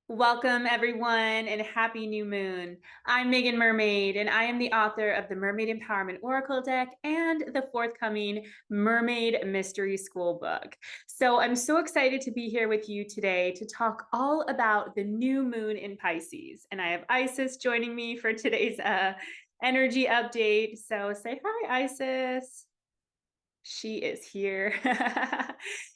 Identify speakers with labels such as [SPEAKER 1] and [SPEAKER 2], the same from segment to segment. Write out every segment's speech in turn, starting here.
[SPEAKER 1] Welcome, everyone, and happy new moon. I'm Meagan Mermaid, and I am the author of the Mermaid Empowerment Oracle deck and the forthcoming Mermaid Mystery School book. So I'm so excited to be here with you today to talk all about the new moon in Pisces. And I have Isis joining me for today's energy update. So say hi, Isis. She is here.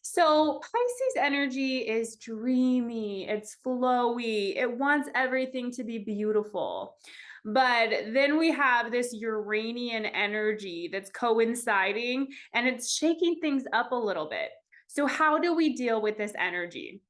[SPEAKER 1] So Pisces energy is dreamy, it's flowy, it wants everything to be beautiful. But then we have this Uranian energy that's coinciding and it's shaking things up a little bit. So how do we deal with this energy?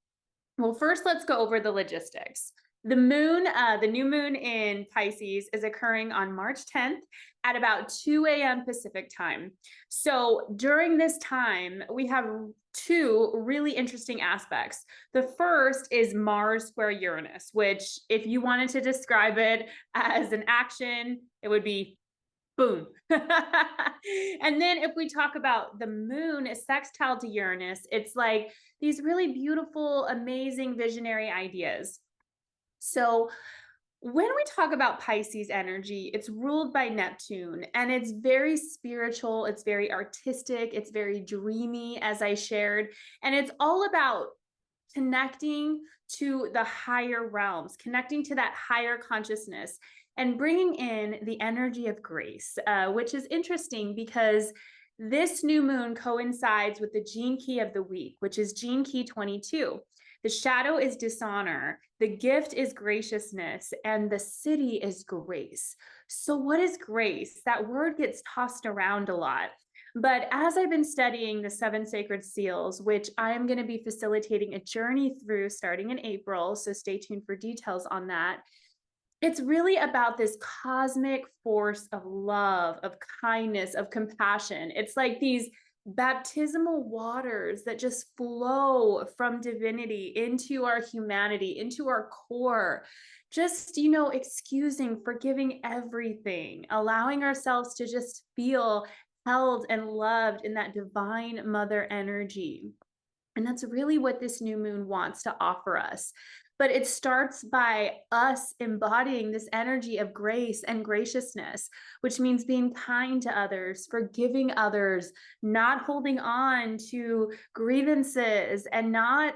[SPEAKER 1] Well, first, let's go over the logistics. The new moon in Pisces is occurring on March 10th at about 2 a.m. Pacific time. So during this time, we have two really interesting aspects. The first is Mars square Uranus, which, if you wanted to describe it as an action, it would be boom. And then if we talk about the moon is sextile to Uranus, it's like these really beautiful, amazing visionary ideas. So when we talk about Pisces energy, it's ruled by Neptune and it's very spiritual, it's very artistic, it's very dreamy, as I shared, and it's all about connecting to the higher realms, connecting to that higher consciousness, and bringing in the energy of grace, which is interesting because this new moon coincides with the gene key of the week, which is gene key 22. The shadow is dishonor, the gift is graciousness, and the city is grace. So, what is grace? That word gets tossed around a lot. But as I've been studying the seven sacred seals, which I am going to be facilitating a journey through starting in April, so stay tuned for details on that. It's really about this cosmic force of love, of kindness, of compassion. It's like these baptismal waters that just flow from divinity into our humanity, into our core. Just, excusing, forgiving everything, allowing ourselves to just feel held and loved in that divine mother energy. And that's really what this new moon wants to offer us. But it starts by us embodying this energy of grace and graciousness, which means being kind to others, forgiving others, not holding on to grievances, and not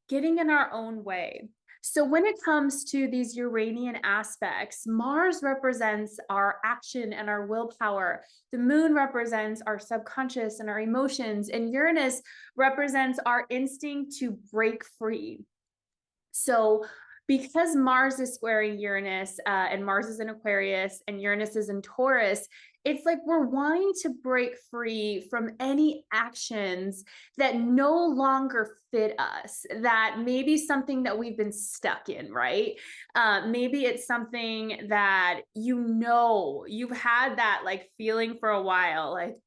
[SPEAKER 1] getting in our own way. So, when it comes to these Uranian aspects, Mars represents our action and our willpower. The moon represents our subconscious and our emotions, and Uranus represents our instinct to break free. So, because Mars is squaring Uranus, and Mars is in Aquarius and Uranus is in Taurus, it's like we're wanting to break free from any actions that no longer fit us, that maybe something that we've been stuck in, right? Maybe it's something that you've had that like feeling for a while, like,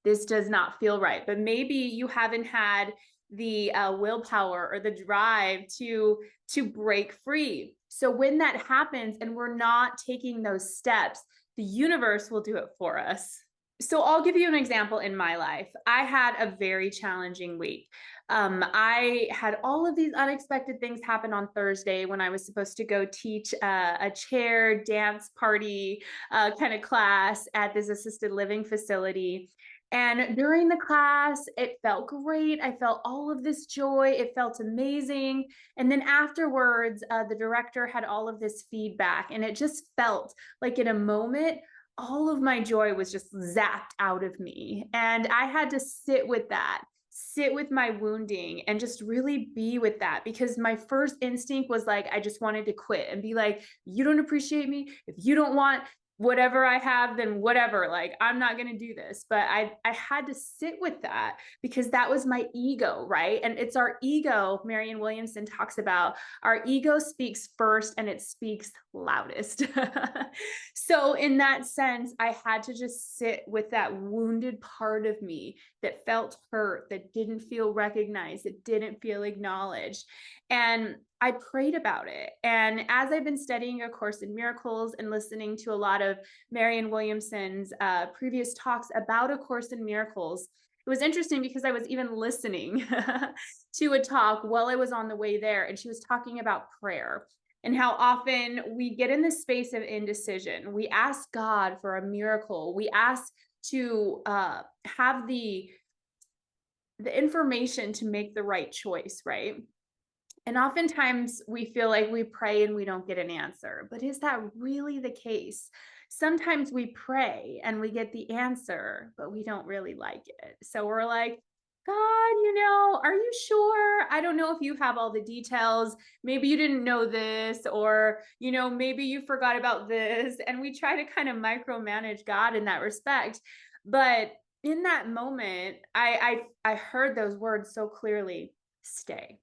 [SPEAKER 1] this does not feel right. But maybe you haven't had the willpower or the drive to break free. So when that happens and we're not taking those steps, the universe will do it for us. So I'll give you an example in my life. I had a very challenging week. I had all of these unexpected things happen on Thursday when I was supposed to go teach a chair dance party kind of class at this assisted living facility. And during the class, it felt great. I felt all of this joy. It felt amazing. And then afterwards, the director had all of this feedback, and it just felt like in a moment, all of my joy was just zapped out of me. And I had to sit with that, sit with my wounding, and just really be with that, because my first instinct was like, I just wanted to quit and be like, you don't appreciate me. If you don't want whatever I have, then whatever, like, I'm not going to do this. But I had to sit with that because that was my ego, right? And it's our ego. Marianne Williamson talks about our ego speaks first and it speaks loudest. So in that sense, I had to just sit with that wounded part of me that felt hurt, that didn't feel recognized, that didn't feel acknowledged. And I prayed about it. And as I've been studying A Course in Miracles and listening to a lot of Marianne Williamson's previous talks about A Course in Miracles, it was interesting because I was even listening to a talk while I was on the way there, and she was talking about prayer and how often we get in this space of indecision. We ask God for a miracle. We ask to have the information to make the right choice, right? And oftentimes we feel like we pray and we don't get an answer. But is that really the case? Sometimes we pray and we get the answer, but we don't really like it. So we're like, God, are you sure? I don't know if you have all the details. Maybe you didn't know this, or, maybe you forgot about this. And we try to kind of micromanage God in that respect. But in that moment, I heard those words so clearly: stay.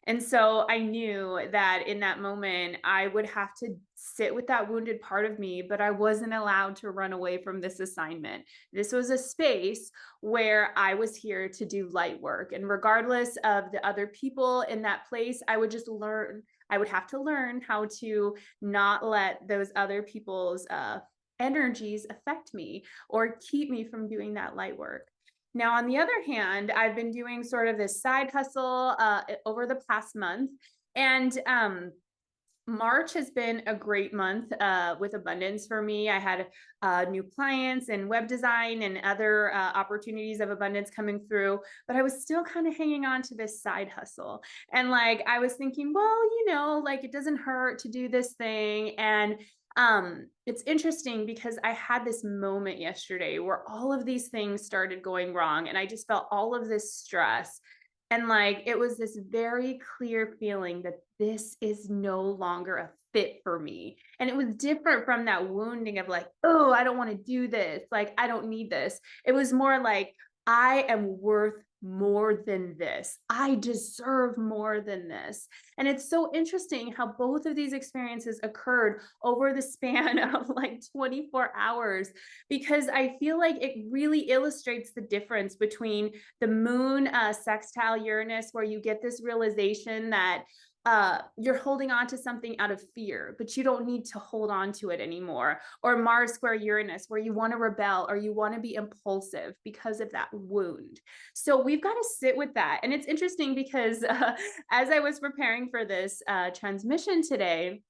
[SPEAKER 1] And so I knew that in that moment, I would have to sit with that wounded part of me, but I wasn't allowed to run away from this assignment. This was a space where I was here to do light work. And regardless of the other people in that place, I would just learn. I would have to learn how to not let those other people's energies affect me or keep me from doing that light work. Now, on the other hand, I've been doing sort of this side hustle over the past month. And March has been a great month with abundance for me. I had new clients in web design and other opportunities of abundance coming through, but I was still kind of hanging on to this side hustle. And like, I was thinking, well, like it doesn't hurt to do this thing. And it's interesting because I had this moment yesterday where all of these things started going wrong and I just felt all of this stress. And like, it was this very clear feeling that this is no longer a fit for me. And it was different from that wounding of like, oh, I don't want to do this. Like, I don't need this. It was more like, I am worth more than this. I deserve more than this. And it's so interesting how both of these experiences occurred over the span of like 24 hours, because I feel like it really illustrates the difference between the moon sextile Uranus, where you get this realization that you're holding on to something out of fear, but you don't need to hold on to it anymore. Or Mars square Uranus, where you want to rebel or you want to be impulsive because of that wound. So we've got to sit with that. And it's interesting because as I was preparing for this transmission today,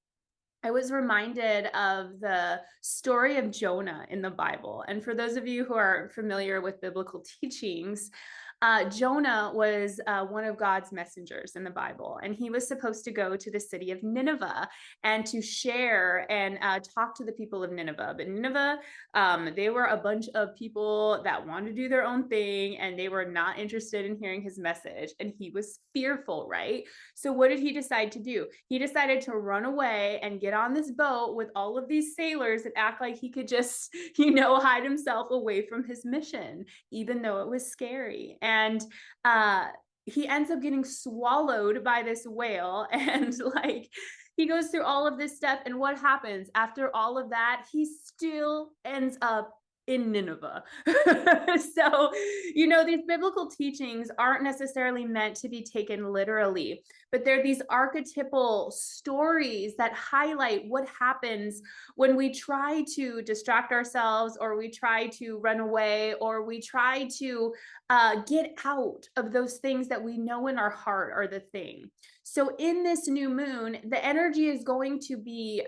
[SPEAKER 1] I was reminded of the story of Jonah in the Bible. And for those of you who are familiar with biblical teachings, Jonah was one of God's messengers in the Bible, and he was supposed to go to the city of Nineveh and to share and talk to the people of Nineveh. But Nineveh, they were a bunch of people that wanted to do their own thing, and they were not interested in hearing his message. And he was fearful, right? So what did he decide to do? He decided to run away and get on this boat with all of these sailors and act like he could just, hide himself away from his mission, even though it was scary. And he ends up getting swallowed by this whale. And like, he goes through all of this stuff. And what happens after all of that? He still ends up in Nineveh. So, these biblical teachings aren't necessarily meant to be taken literally, but they're these archetypal stories that highlight what happens when we try to distract ourselves, or we try to run away, or we try to get out of those things that we know in our heart are the thing. So in this new moon, the energy is going to be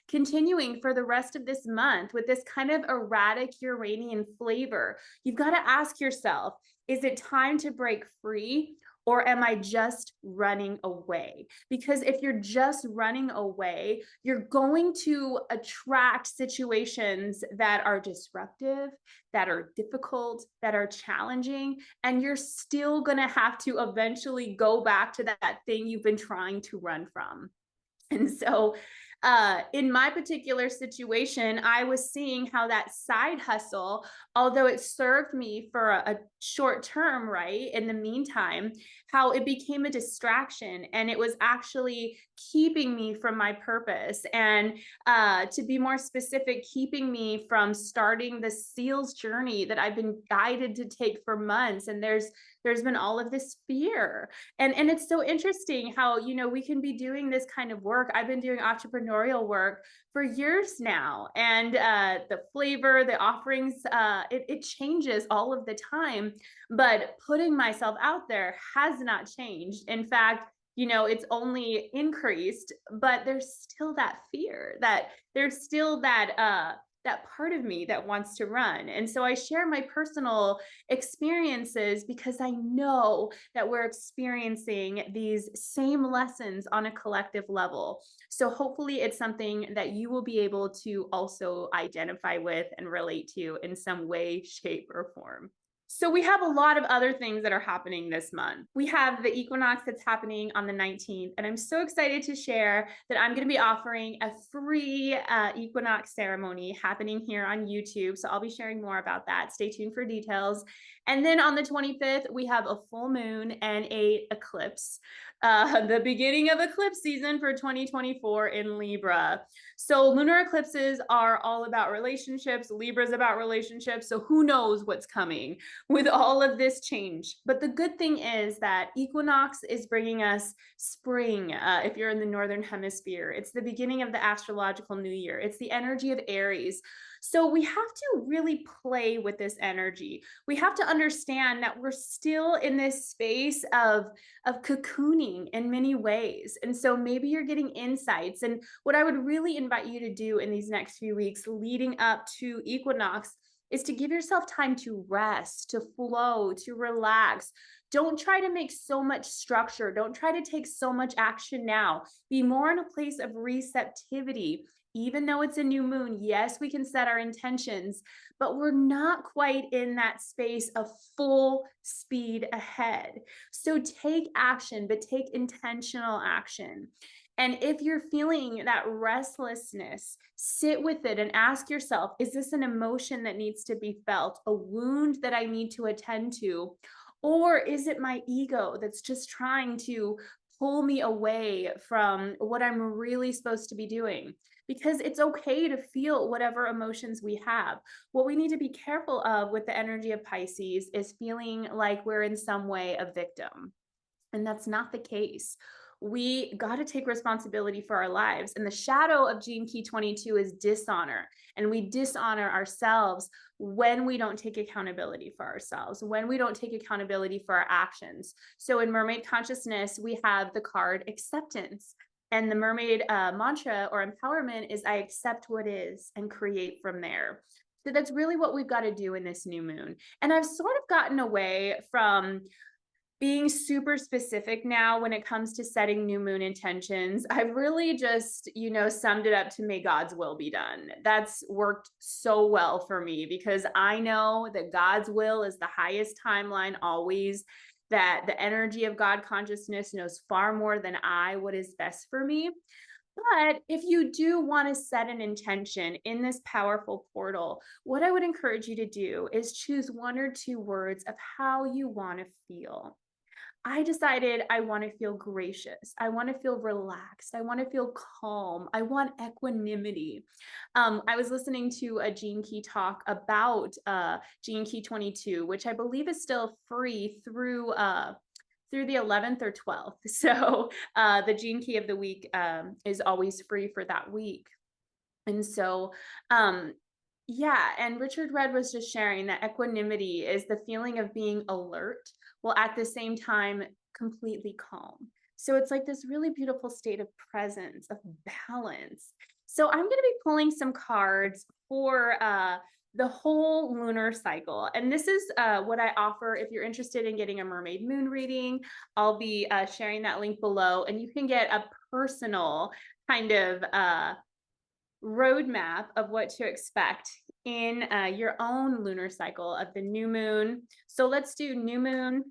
[SPEAKER 1] continuing for the rest of this month with this kind of erratic Uranian flavor. You've got to ask yourself, is it time to break free? Or am I just running away? Because if you're just running away, you're going to attract situations that are disruptive, that are difficult, that are challenging, and you're still going to have to eventually go back to that thing you've been trying to run from. And so in my particular situation, I was seeing how that side hustle, although it served me for a short term, right, in the meantime, how it became a distraction, and it was actually keeping me from my purpose. And to be more specific, keeping me from starting the SEALs journey that I've been guided to take for months. And there's there's been all of this fear. And it's so interesting how, we can be doing this kind of work. I've been doing entrepreneurial work for years now. And the flavor, the offerings, it changes all of the time. But putting myself out there has not changed. In fact, it's only increased, but there's still that fear, that there's still that part of me that wants to run. And so I share my personal experiences because I know that we're experiencing these same lessons on a collective level. So hopefully it's something that you will be able to also identify with and relate to in some way, shape, or form. So we have a lot of other things that are happening this month. We have the equinox that's happening on the 19th, and I'm so excited to share that I'm going to be offering a free equinox ceremony happening here on YouTube. So I'll be sharing more about that. Stay tuned for details. And then on the 25th, we have a full moon and a eclipse, the beginning of eclipse season for 2024 in Libra. So lunar eclipses are all about relationships. Libra's about relationships. So who knows what's coming with all of this change. But the good thing is that equinox is bringing us spring. If you're in the northern hemisphere, it's the beginning of the astrological new year. It's the energy of Aries. So we have to really play with this energy. We have to understand that we're still in this space of cocooning in many ways. And so maybe you're getting insights. And what I would really invite you to do in these next few weeks leading up to equinox is to give yourself time to rest, to flow, to relax. Don't try to make so much structure. Don't try to take so much action now. Be more in a place of receptivity. Even though it's a new moon, yes, we can set our intentions, but we're not quite in that space of full speed ahead. So take action, but take intentional action. And if you're feeling that restlessness, sit with it and ask yourself, is this an emotion that needs to be felt, a wound that I need to attend to? Or is it my ego that's just trying to pull me away from what I'm really supposed to be doing? Because it's okay to feel whatever emotions we have. What we need to be careful of with the energy of Pisces is feeling like we're in some way a victim. And that's not the case. We got to take responsibility for our lives. And the shadow of Gene Key 22 is dishonor. And we dishonor ourselves when we don't take accountability for ourselves, when we don't take accountability for our actions. So in Mermaid Consciousness, we have the card acceptance. And the mermaid mantra or empowerment is I accept what is and create from there. So that's really what we've got to do in this new moon. And I've sort of gotten away from being super specific now when it comes to setting new moon intentions. I've really just, summed it up to may God's will be done. That's worked so well for me because I know that God's will is the highest timeline always, that the energy of God consciousness knows far more than I what is best for me. But if you do want to set an intention in this powerful portal, what I would encourage you to do is choose one or two words of how you want to feel. I decided I want to feel gracious. I want to feel relaxed. I want to feel calm. I want equanimity. I was listening to a Gene Key talk about Gene Key 22, which I believe is still free through the 11th or 12th. So the Gene Key of the week is always free for that week. And so yeah, and Richard Red was just sharing that equanimity is the feeling of being alert while at the same time completely calm. So it's like this really beautiful state of presence, of balance. So I'm going to be pulling some cards for the whole lunar cycle. And this is what I offer if you're interested in getting a mermaid moon reading. I'll be sharing that link below, and you can get a personal kind of roadmap of what to expect in your own lunar cycle of the new moon. So let's do new moon,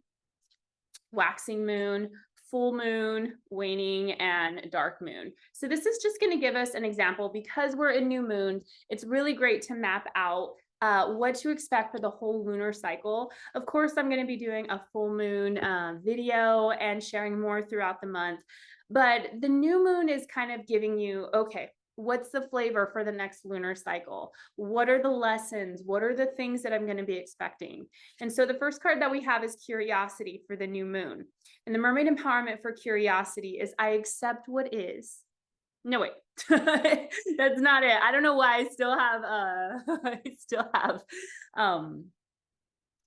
[SPEAKER 1] waxing moon, full moon, waning, and dark moon. So this is just going to give us an example because we're in new moon. It's really great to map out what to expect for the whole lunar cycle. Of course, I'm going to be doing a full moon video and sharing more throughout the month. But the new moon is kind of giving you, okay, What's the flavor for the next lunar cycle? What are the lessons? What are the things that I'm going to be expecting? And so the first card that we have is curiosity for the new moon. And the mermaid empowerment for curiosity is I accept what is. No, wait, that's not it. I don't know why I still have, I still have, um,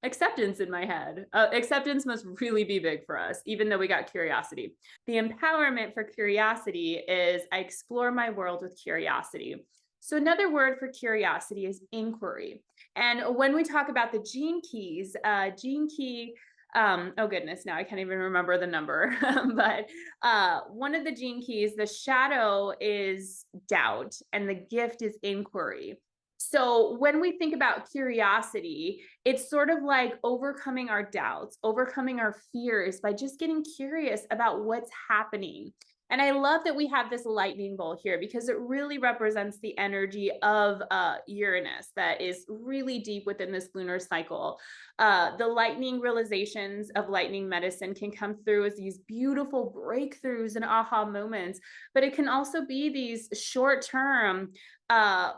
[SPEAKER 1] acceptance in my head. Acceptance must really be big for us, even though we got curiosity. The empowerment for curiosity is I explore my world with curiosity. So another word for curiosity is inquiry. And when we talk about the gene keys, gene key, oh goodness, now I can't even remember the number, but one of the gene keys, the shadow is doubt and the gift is inquiry. So when we think about curiosity, it's sort of like overcoming our doubts, overcoming our fears by just getting curious about what's happening. And I love that we have this lightning bolt here because it really represents the energy of Uranus that is really deep within this lunar cycle. The lightning realizations of lightning medicine can come through as these beautiful breakthroughs and aha moments, but it can also be these short-term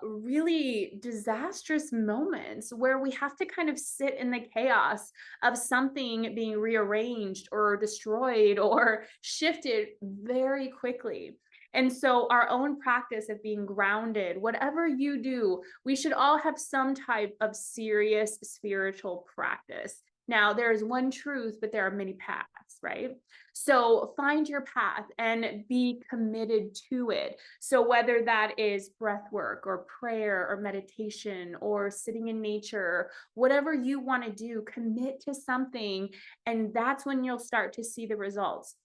[SPEAKER 1] really disastrous moments where we have to kind of sit in the chaos of something being rearranged or destroyed or shifted very quickly. And so our own practice of being grounded, whatever you do, we should all have some type of serious spiritual practice. Now, there is one truth, but there are many paths, right? So find your path and be committed to it. So whether that is breath work or prayer or meditation or sitting in nature, whatever you want to do, commit to something. And that's when you'll start to see the results.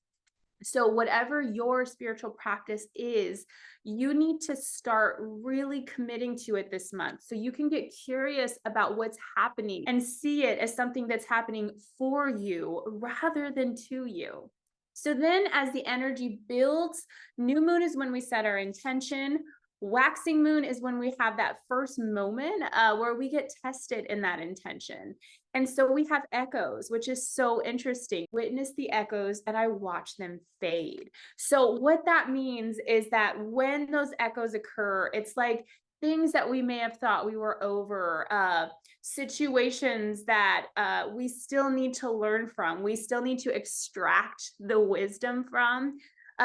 [SPEAKER 1] So whatever your spiritual practice is, you need to start really committing to it this month so you can get curious about what's happening and see it as something that's happening for you rather than to you. So then as the energy builds, new moon is when we set our intention. Waxing moon is when we have that first moment where we get tested in that intention. And so we have echoes, which is so interesting. Witness the echoes and I watch them fade. So what that means is that when those echoes occur, it's like things that we may have thought we were over, situations that we still need to learn from, we still need to extract the wisdom from,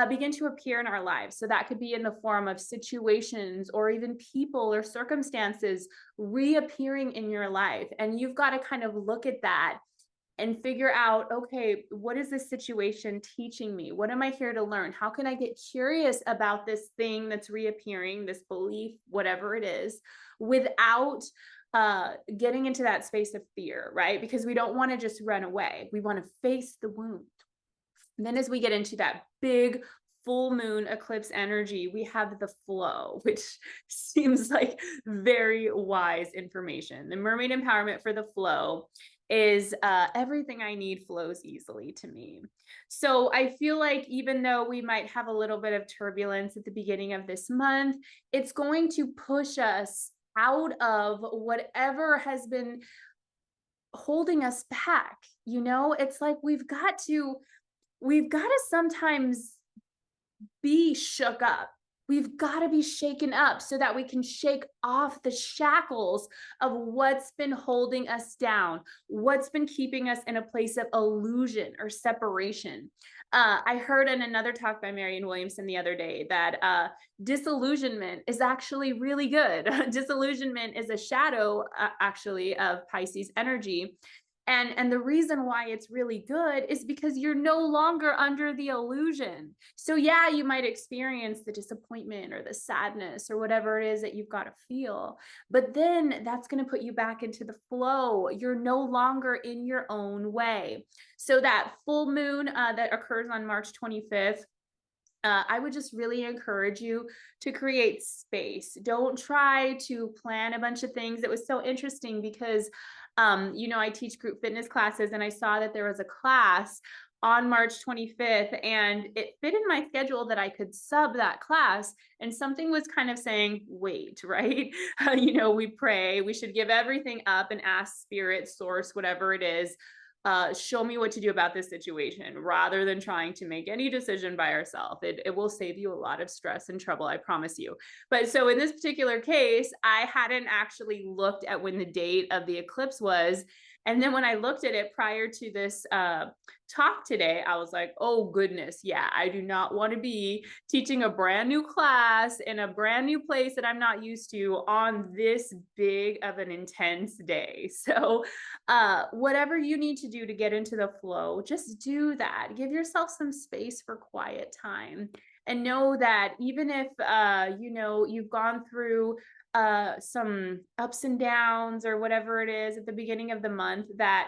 [SPEAKER 1] begin to appear in our lives. So that could be in the form of situations or even people or circumstances reappearing in your life. And you've got to kind of look at that and figure out, okay, what is this situation teaching me? What am I here to learn? How can I get curious about this thing that's reappearing, this belief, whatever it is, without getting into that space of fear, right? Because we don't want to just run away. We want to face the wound. And then as we get into that big full moon eclipse energy, we have the flow, which seems like very wise information. The mermaid empowerment for the flow is everything I need flows easily to me. So I feel like even though we might have a little bit of turbulence at the beginning of this month, it's going to push us out of whatever has been holding us back. You know, it's like we've got to sometimes be shook up. We've got to be shaken up so that we can shake off the shackles of what's been holding us down, what's been keeping us in a place of illusion or separation. I heard in another talk by Marianne Williamson the other day that disillusionment is actually really good. Disillusionment is a shadow, actually, of Pisces energy. And the reason why it's really good is because you're no longer under the illusion. So yeah, you might experience the disappointment or the sadness or whatever it is that you've got to feel, but then that's going to put you back into the flow. You're no longer in your own way. So that full moon that occurs on March 25th, I would just really encourage you to create space. Don't try to plan a bunch of things. It was so interesting because, you know, I teach group fitness classes and I saw that there was a class on March 25th and it fit in my schedule that I could sub that class. And something was kind of saying, wait, right? You know, we pray, we should give everything up and ask spirit, source, whatever it is. show me what to do about this situation rather than trying to make any decision by ourselves. It will save you a lot of stress and trouble, I promise you. But so in this particular case, I hadn't actually looked at when the date of the eclipse was. And then when I looked at it prior to this talk today, I was like, oh goodness, yeah, I do not want to be teaching a brand new class in a brand new place that I'm not used to on this big of an intense day. So whatever you need to do to get into the flow, just do that. Give yourself some space for quiet time. And know that even if you've gone through some ups and downs or whatever it is at the beginning of the month, that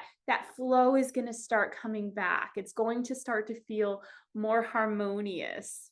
[SPEAKER 1] flow is going to start coming back. It's going to start to feel more harmonious.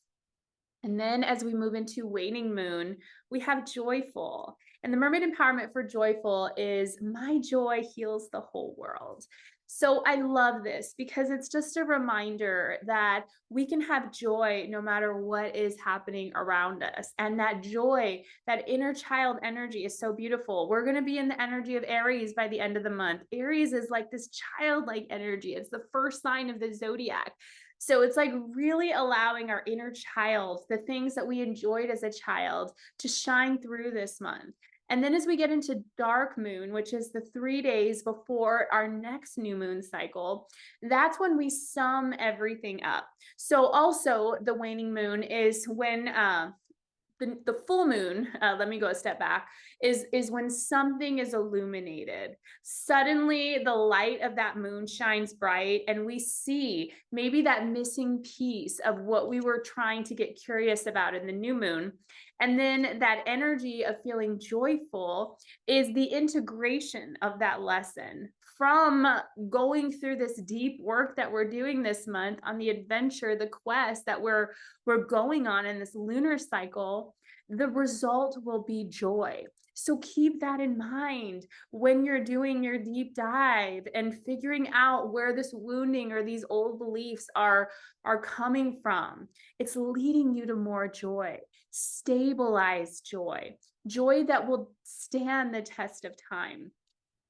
[SPEAKER 1] And then as we move into waning moon, we have joyful. And the mermaid empowerment for joyful is my joy heals the whole world. So I love this because it's just a reminder that we can have joy no matter what is happening around us. And that joy, that inner child energy is so beautiful. We're going to be in the energy of Aries by the end of the month. Aries is like this childlike energy. It's the first sign of the zodiac. So it's like really allowing our inner child, the things that we enjoyed as a child, to shine through this month. And then as we get into dark moon, which is the 3 days before our next new moon cycle, that's when we sum everything up. So also the waning moon is when the full moon, let me go a step back, is when something is illuminated. Suddenly the light of that moon shines bright and we see maybe that missing piece of what we were trying to get curious about in the new moon. And then that energy of feeling joyful is the integration of that lesson from going through this deep work that we're doing this month on the adventure, the quest that we're going on in this lunar cycle. The result will be joy. So keep that in mind when you're doing your deep dive and figuring out where this wounding or these old beliefs are coming from. It's leading you to more joy, stabilized joy, joy that will stand the test of time.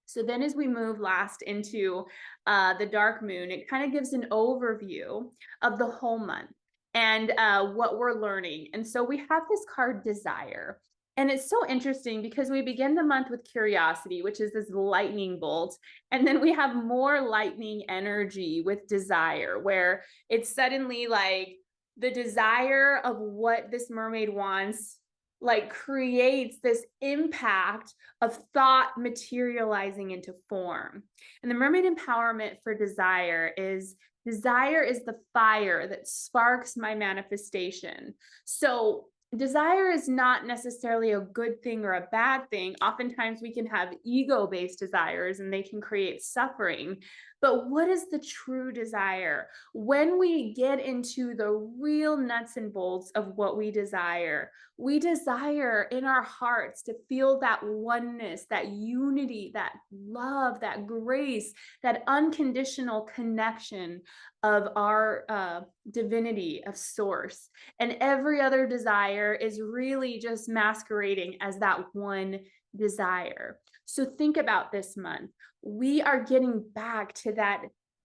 [SPEAKER 1] So then as we move last into the dark moon, it kind of gives an overview of the whole month and what we're learning. And so we have this card, Desire. And it's so interesting because we begin the month with Curiosity, which is this lightning bolt. And then we have more lightning energy with Desire, where it's suddenly like the desire of what this mermaid wants like creates this impact of thought materializing into form. And the mermaid empowerment for desire is the fire that sparks my manifestation. So desire is not necessarily a good thing or a bad thing. Oftentimes we can have ego-based desires and they can create suffering. But what is the true desire? When we get into the real nuts and bolts of what we desire in our hearts to feel that oneness, that unity, that love, that grace, that unconditional connection of our divinity, of source. And every other desire is really just masquerading as that one desire. So think about this month. We are getting back to that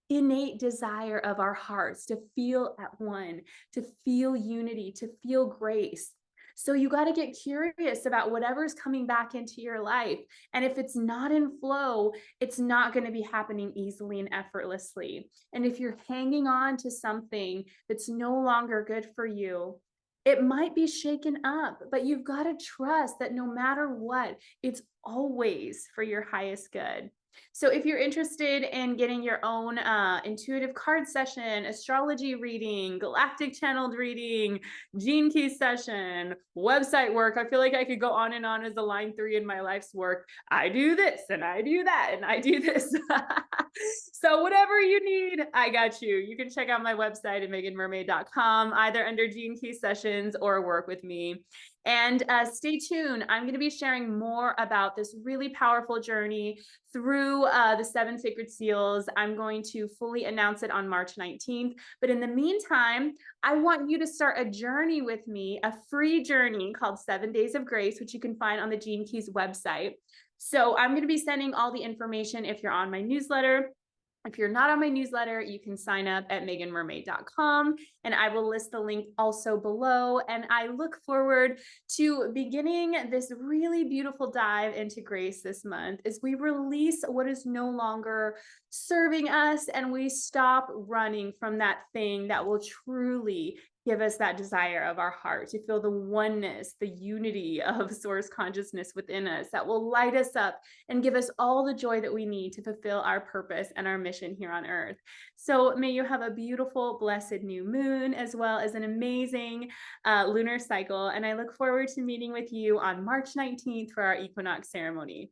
[SPEAKER 1] innate desire of our hearts to feel at one, to feel unity, to feel grace. So you got to get curious about whatever's coming back into your life. And if it's not in flow, it's not going to be happening easily and effortlessly. And if you're hanging on to something that's no longer good for you, it might be shaken up, but you've got to trust that no matter what, it's always for your highest good. So if you're interested in getting your own intuitive card session, astrology reading, galactic channeled reading, gene key session, website work, I feel like I could go on and on as a line 3 in my life's work. I do this and I do that and I do this. So whatever you need, I got you. You can check out my website at meaganmermaid.com, either under gene key sessions or work with me. And stay tuned. I'm going to be sharing more about this really powerful journey through the 7 sacred seals. I'm going to fully announce it on March 19th. But in the meantime, I want you to start a journey with me, a free journey called 7 Days of Grace, which you can find on the Gene Keys website. So I'm going to be sending all the information if you're on my newsletter. If you're not on my newsletter, you can sign up at meaganmermaid.com, and I will list the link also below. And I look forward to beginning this really beautiful dive into grace this month as we release what is no longer serving us and we stop running from that thing that will truly give us that desire of our heart to feel the oneness, the unity of source consciousness within us that will light us up and give us all the joy that we need to fulfill our purpose and our mission here on earth. So may you have a beautiful, blessed new moon, as well as an amazing lunar cycle. And I look forward to meeting with you on March 19th for our equinox ceremony.